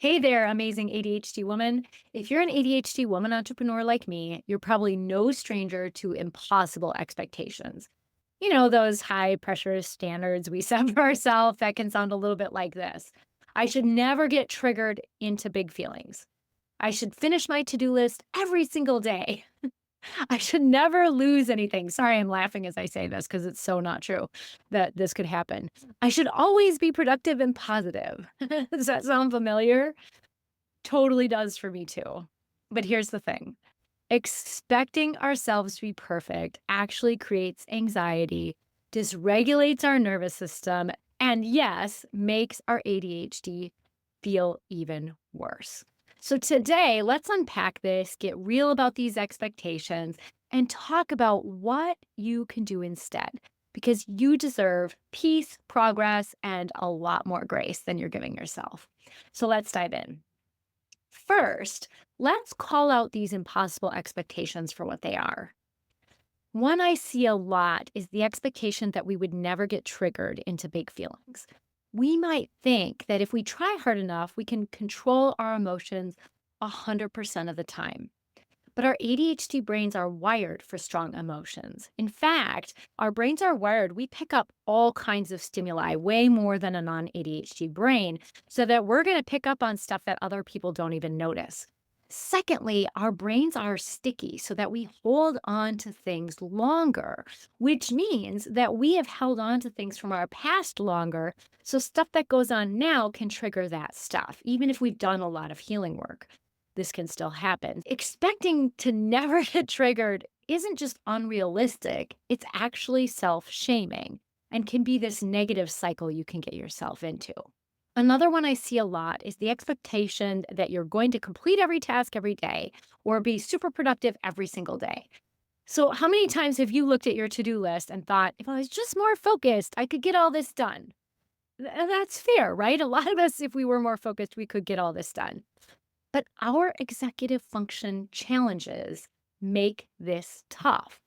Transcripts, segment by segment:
Hey there, amazing ADHD woman. If you're an ADHD woman entrepreneur like me, you're probably no stranger to impossible expectations. You know, those high pressure standards we set for ourselves that can sound a little bit like this. I should never get triggered into big feelings. I should finish my to do list every single day. I should never lose anything. Sorry, I'm laughing as I say this because it's so not true that this could happen. I should always be productive and positive. Does that sound familiar? Totally does for me too. But here's the thing. Expecting ourselves to be perfect actually creates anxiety, dysregulates our nervous system, and yes, makes our ADHD feel even worse. So today, let's unpack this, get real about these expectations, and talk about what you can do instead. Because you deserve peace, progress, and a lot more grace than you're giving yourself. So let's dive in. First, let's call out these impossible expectations for what they are. One I see a lot is the expectation that we would never get triggered into big feelings. We might think that if we try hard enough, we can control our emotions 100% of the time. But our ADHD brains are wired for strong emotions. In fact, our brains are wired, we pick up all kinds of stimuli way more than a non ADHD brain, so that we're going to pick up on stuff that other people don't even notice. Secondly, our brains are sticky so that we hold on to things longer, which means that we have held on to things from our past longer. So, stuff that goes on now can trigger that stuff, even if we've done a lot of healing work. This can still happen. Expecting to never get triggered isn't just unrealistic, it's actually self shaming and can be this negative cycle you can get yourself into. Another one I see a lot is the expectation that you're going to complete every task every day or be super productive every single day. So, how many times have you looked at your to do list and thought, if I was just more focused, I could get all this done? That's fair, right? A lot of us, if we were more focused, we could get all this done. But our executive function challenges make this tough.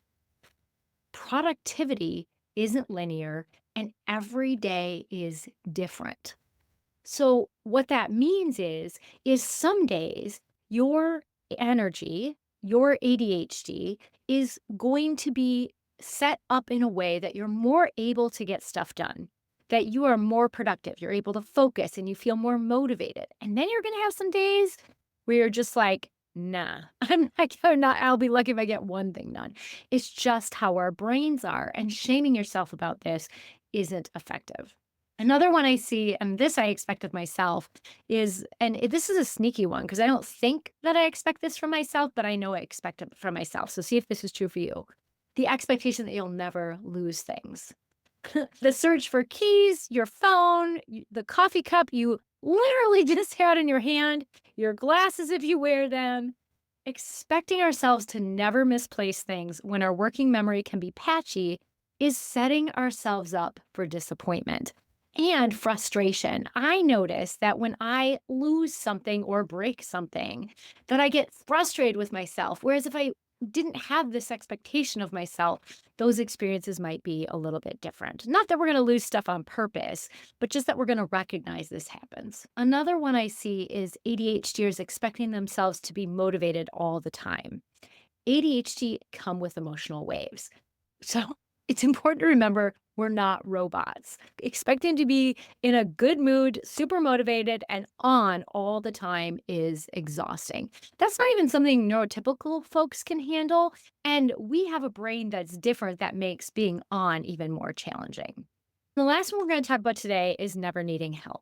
Productivity isn't linear and every day is different. So what that means is some days your energy, your ADHD is going to be set up in a way that you're more able to get stuff done, that you are more productive, you're able to focus and you feel more motivated. And then you're going to have some days where you're just like, nah, I'll be lucky if I get one thing done. It's just how our brains are. And shaming yourself about this isn't effective. Another one I see, and this I expect of myself, is, this is a sneaky one because I don't think that I expect this from myself, but I know I expect it from myself. So see if this is true for you. The expectation that you'll never lose things. The search for keys, your phone, the coffee cup you literally just had in your hand, your glasses if you wear them. Expecting ourselves to never misplace things when our working memory can be patchy is setting ourselves up for disappointment and frustration. I notice that when I lose something or break something, that I get frustrated with myself. Whereas if I didn't have this expectation of myself, those experiences might be a little bit different. Not that we're going to lose stuff on purpose, but just that we're going to recognize this happens. Another one I see is ADHDers expecting themselves to be motivated all the time. ADHD come with emotional waves. So it's important to remember we're not robots. Expecting to be in a good mood, super motivated, and on all the time is exhausting. That's not even something neurotypical folks can handle. And we have a brain that's different that makes being on even more challenging. The last one we're going to talk about today is never needing help.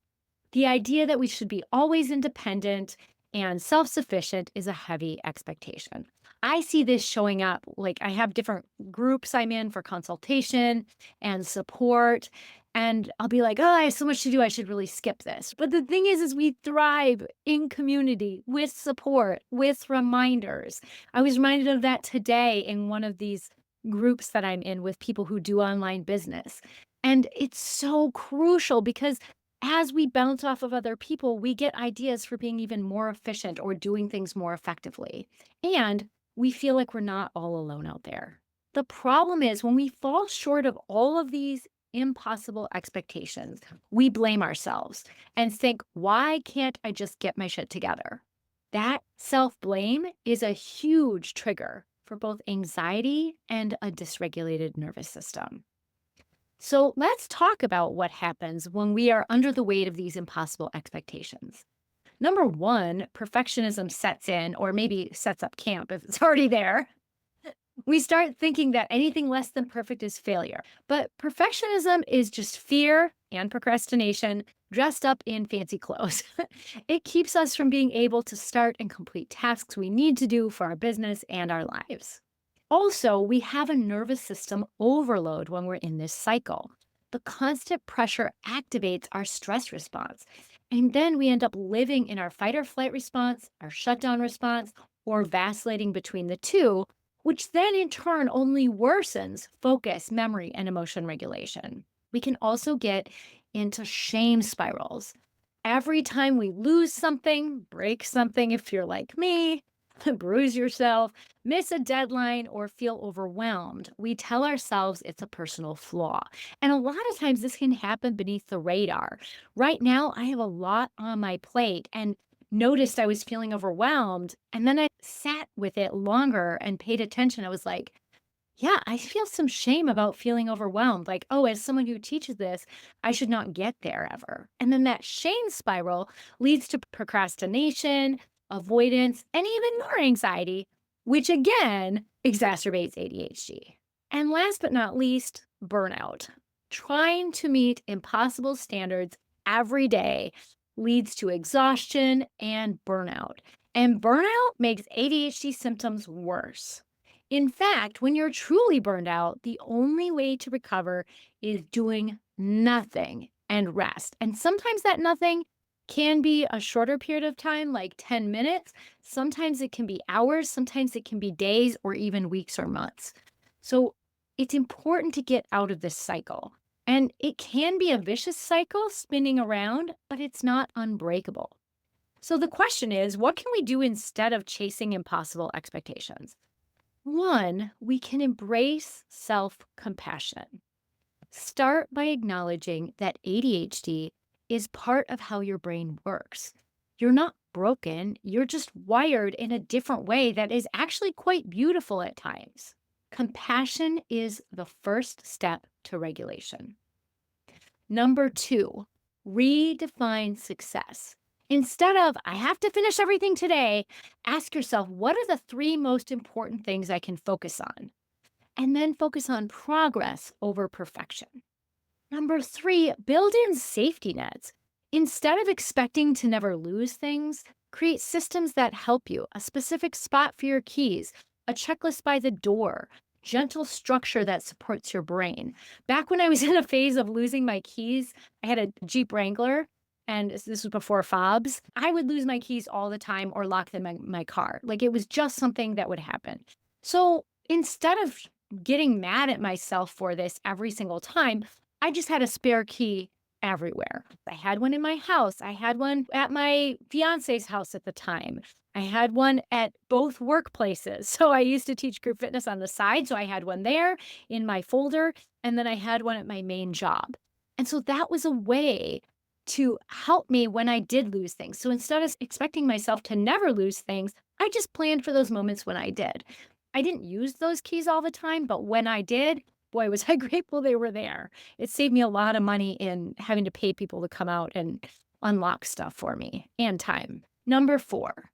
The idea that we should be always independent and self sufficient is a heavy expectation. I see this showing up like I have different groups I'm in for consultation and support. And I'll be like, oh, I have so much to do. I should really skip this. But the thing is we thrive in community with support, with reminders. I was reminded of that today in one of these groups that I'm in with people who do online business. And it's so crucial because as we bounce off of other people, we get ideas for being even more efficient or doing things more effectively. And we feel like we're not all alone out there. The problem is when we fall short of all of these impossible expectations, we blame ourselves and think, why can't I just get my shit together? That self blame is a huge trigger for both anxiety and a dysregulated nervous system. So let's talk about what happens when we are under the weight of these impossible expectations. Number one, perfectionism sets in, or maybe sets up camp if it's already there. We start thinking that anything less than perfect is failure. But perfectionism is just fear and procrastination dressed up in fancy clothes. It keeps us from being able to start and complete tasks we need to do for our business and our lives. Also, we have a nervous system overload when we're in this cycle. The constant pressure activates our stress response. And then we end up living in our fight or flight response, our shutdown response, or vacillating between the two, which then in turn only worsens focus, memory, and emotion regulation. We can also get into shame spirals. Every time we lose something, break something, if you're like me, bruise yourself, miss a deadline, or feel overwhelmed, we tell ourselves it's a personal flaw. And a lot of times this can happen beneath the radar. Right now, I have a lot on my plate and noticed I was feeling overwhelmed. And then I sat with it longer and paid attention. I was like, yeah, I feel some shame about feeling overwhelmed. Like, oh, as someone who teaches this, I should not get there ever. And then that shame spiral leads to procrastination, avoidance, and even more anxiety, which again exacerbates ADHD. And last but not least, burnout. Trying to meet impossible standards every day leads to exhaustion and burnout. And burnout makes ADHD symptoms worse. In fact, when you're truly burned out, the only way to recover is doing nothing and rest. And sometimes that nothing can be a shorter period of time, like 10 minutes. Sometimes it can be hours. Sometimes it can be days or even weeks or months. So it's important to get out of this cycle. And it can be a vicious cycle spinning around, but it's not unbreakable. So the question is, what can we do instead of chasing impossible expectations? One, we can embrace self compassion. Start by acknowledging that ADHD is part of how your brain works. You're not broken, you're just wired in a different way that is actually quite beautiful at times. Compassion is the first step to regulation. Number two, redefine success. Instead of, I have to finish everything today, ask yourself, what are the three most important things I can focus on? And then focus on progress over perfection. Number three, build in safety nets. Instead of expecting to never lose things, create systems that help you, a specific spot for your keys, a checklist by the door, gentle structure that supports your brain. Back when I was in a phase of losing my keys, I had a Jeep Wrangler. And this was before fobs. I would lose my keys all the time or lock them in my car. Like it was just something that would happen. So instead of getting mad at myself for this every single time, I just had a spare key everywhere. I had one in my house. I had one at my fiance's house at the time. I had one at both workplaces. So I used to teach group fitness on the side. So I had one there in my folder. And then I had one at my main job. And so that was a way to help me when I did lose things. So instead of expecting myself to never lose things, I just planned for those moments when I did. I didn't use those keys all the time, but when I did, boy, was I grateful they were there. It saved me a lot of money in having to pay people to come out and unlock stuff for me and time. Number four,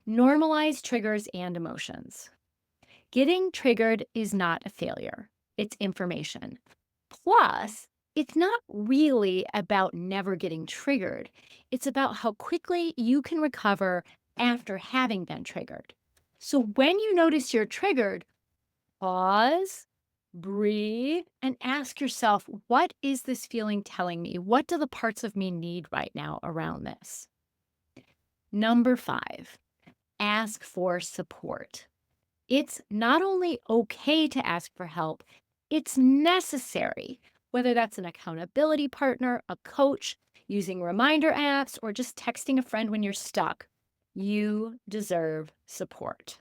normalize triggers and emotions. Getting triggered is not a failure, it's information. Plus, it's not really about never getting triggered. It's about how quickly you can recover after having been triggered. So when you notice you're triggered, pause, breathe, and ask yourself, what is this feeling telling me? What do the parts of me need right now around this? Number five, ask for support. It's not only okay to ask for help, it's necessary, whether that's an accountability partner, a coach, using reminder apps, or just texting a friend when you're stuck. You deserve support.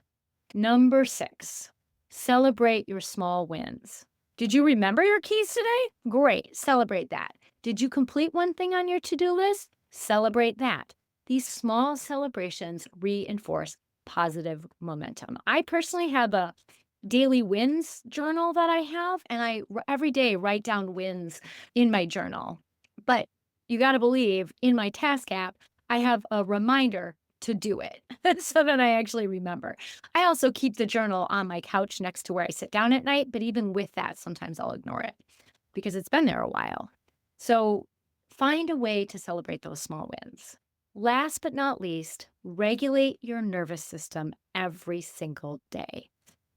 Number six, celebrate your small wins. Did you remember your keys today? Great, celebrate that. Did you complete one thing on your to do list? Celebrate that. These small celebrations reinforce positive momentum. I personally have a daily wins journal that I have, and every day write down wins in my journal. But you got to believe in my task app, I have a reminder to do it so that I actually remember. I also keep the journal on my couch next to where I sit down at night, but even with that, sometimes I'll ignore it because it's been there a while. So find a way to celebrate those small wins. Last but not least, regulate your nervous system every single day.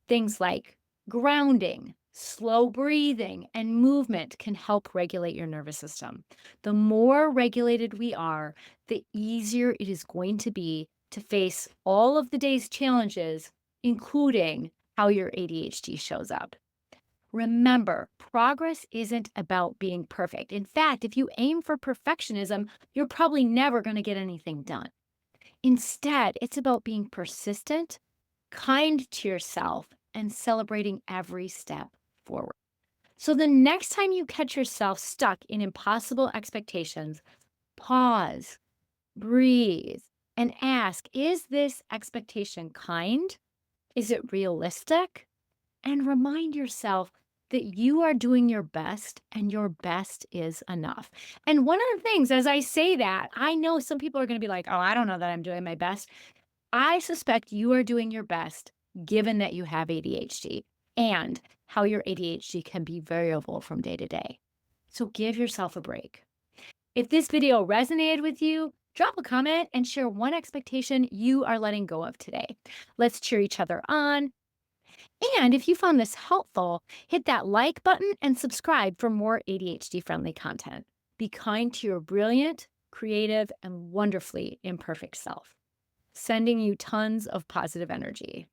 Things like grounding, slow breathing, and movement can help regulate your nervous system. The more regulated we are, the easier it is going to be to face all of the day's challenges, including how your ADHD shows up. Remember, progress isn't about being perfect. In fact, if you aim for perfectionism, you're probably never going to get anything done. Instead, it's about being persistent, kind to yourself, and celebrating every step forward. So the next time you catch yourself stuck in impossible expectations, pause, breathe, and ask, is this expectation kind? Is it realistic? And remind yourself that you are doing your best and your best is enough. And one of the things, as I say that, I know some people are going to be like, oh, I don't know that I'm doing my best. I suspect you are doing your best given that you have ADHD and how your ADHD can be variable from day to day. So give yourself a break. If this video resonated with you, drop a comment and share one expectation you are letting go of today. Let's cheer each other on. And if you found this helpful, hit that like button and subscribe for more ADHD friendly content. Be kind to your brilliant, creative, and wonderfully imperfect self. Sending you tons of positive energy.